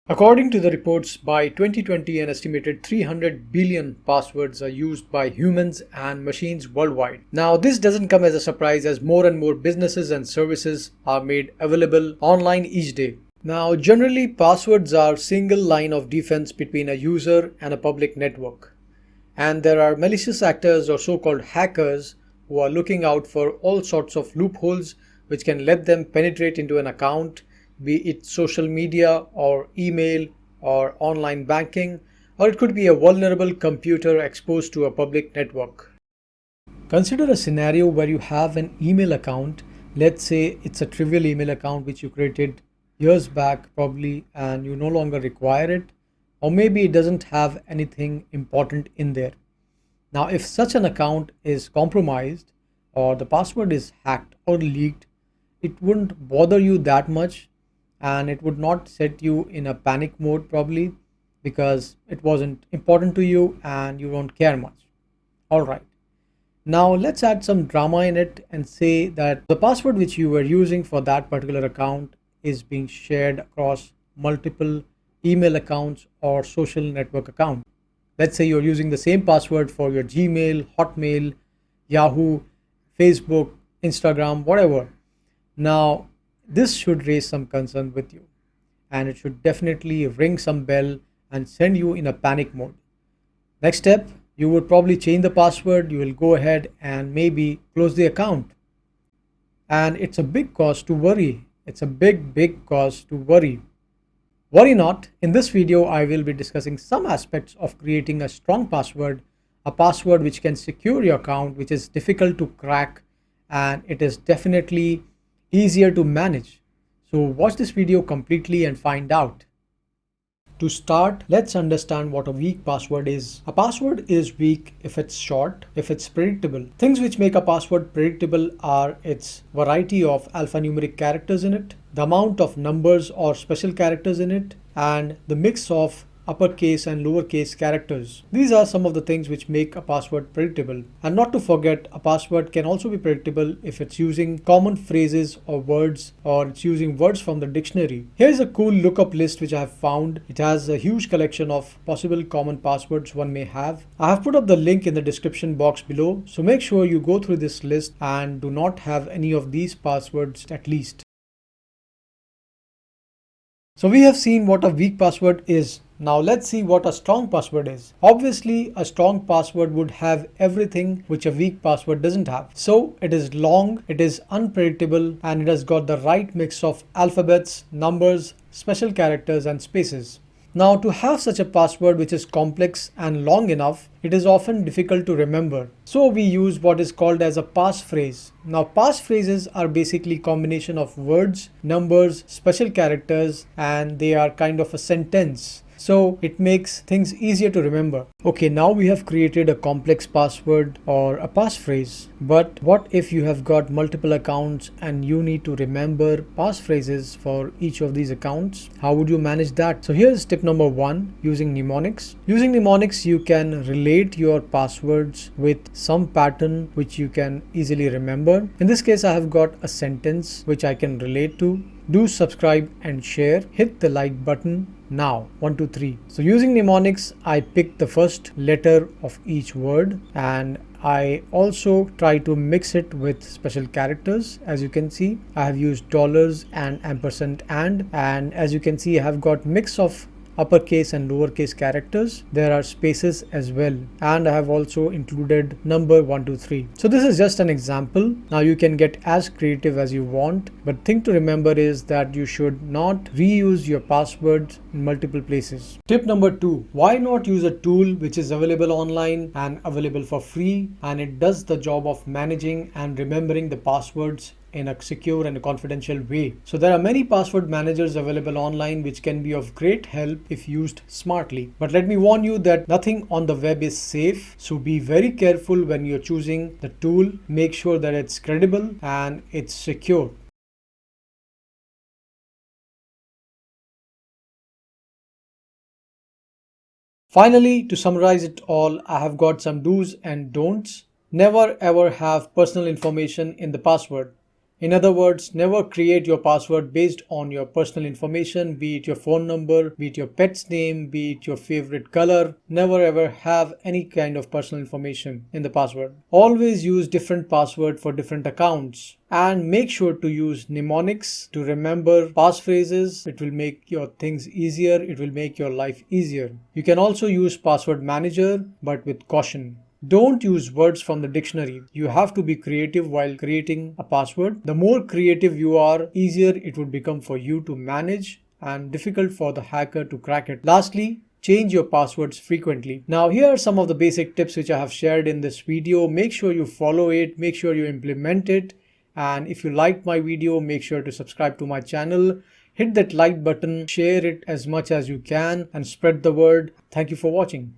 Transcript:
According to the reports, by 2020, an estimated 300 billion passwords are used by humans and machines worldwide. Now, this doesn't come as a surprise as more and more businesses and services are made available online each day. Now, generally, passwords are single line of defense between a user and a public network. And there are malicious actors or so-called hackers who are looking out for all sorts of loopholes which can let them penetrate into an account, be it social media or email or online banking, or it could be a vulnerable computer exposed to a public network. Consider a scenario where you have an email account. Let's say it's a trivial email account which you created years back probably and you no longer require it, or maybe it doesn't have anything important in there. Now, if such an account is compromised or the password is hacked or leaked, it wouldn't bother you that much and it would not set you in a panic mode probably because it wasn't important to you and you don't care much. All right. Now let's add some drama in it and say that the password which you were using for that particular account is being shared across multiple email accounts or social network accounts. Let's say you're using the same password for your Gmail, Hotmail, Yahoo, Facebook, Instagram, whatever. Now, this should raise some concern with you and it should definitely ring some bell and send you in a panic mode. Next step, you would probably change the password. You will go ahead and maybe close the account. And it's a big cause to worry. It's a big cause to worry. Worry not, in this video I will be discussing some aspects of creating a strong password, a password which can secure your account, which is difficult to crack and it is definitely easier to manage. So watch this video completely and find out. To start, let's understand what a weak password is. A password is weak if it's short, if it's predictable. Things which make a password predictable are its variety of alphanumeric characters in it, the amount of numbers or special characters in it, and the mix of uppercase and lowercase characters. These are some of the things which make a password predictable. And not to forget, a password can also be predictable if it's using common phrases or words, or it's using words from the dictionary. Here's a cool lookup list which I have found. It has a huge collection of possible common passwords one may have. I have put up the link in the description box below, so make sure you go through this list and do not have any of these passwords at least. So we have seen what a weak password is. Now let's see what a strong password is. Obviously, a strong password would have everything which a weak password doesn't have. So it is long, it is unpredictable, and it has got the right mix of alphabets, numbers, special characters, and spaces. Now, to have such a password which is complex and long enough, it is often difficult to remember. So we use what is called as a passphrase. Now, passphrases are basically combination of words, numbers, special characters, and they are kind of a sentence. So it makes things easier to remember. Okay, now we have created a complex password or a passphrase. But what if you have got multiple accounts and you need to remember passphrases for each of these accounts? How would you manage that? So here's tip number 1, using mnemonics. Using mnemonics, you can relate your passwords with some pattern which you can easily remember. In this case, I have got a sentence which I can relate to. Do subscribe and share. Hit the like button now. 1, 2, 3. So using mnemonics, I picked the first letter of each word and I also try to mix it with special characters. As you can see, I have used dollars and ampersand and as you can see, I have got mix of uppercase and lowercase characters. There are spaces as well, and I have also included number 1, 2, 3. So this is just an example. Now you can get as creative as you want, but thing to remember is that you should not reuse your passwords in multiple places. Tip number 2, why not use a tool which is available online and available for free, and it does the job of managing and remembering the passwords in a secure and a confidential way. So there are many password managers available online which can be of great help if used smartly. But let me warn you that nothing on the web is safe. So be very careful when you're choosing the tool. Make sure that it's credible and it's secure. Finally, to summarize it all, I have got some do's and don'ts. Never ever have personal information in the password. In other words, never create your password based on your personal information, be it your phone number, be it your pet's name, be it your favorite color. Never ever have any kind of personal information in the password. Always use different password for different accounts. And make sure to use mnemonics to remember passphrases. It will make your things easier. It will make your life easier. You can also use password manager, but with caution. Don't use words from the dictionary. You have to be creative while creating a password. The more creative you are, easier it would become for you to manage and difficult for the hacker to crack it. Lastly, change your passwords frequently. Now, here are some of the basic tips which I have shared in this video. Make sure you follow it, make sure you implement it. And if you liked my video, make sure to subscribe to my channel. Hit that like button, share it as much as you can, and spread the word. Thank you for watching.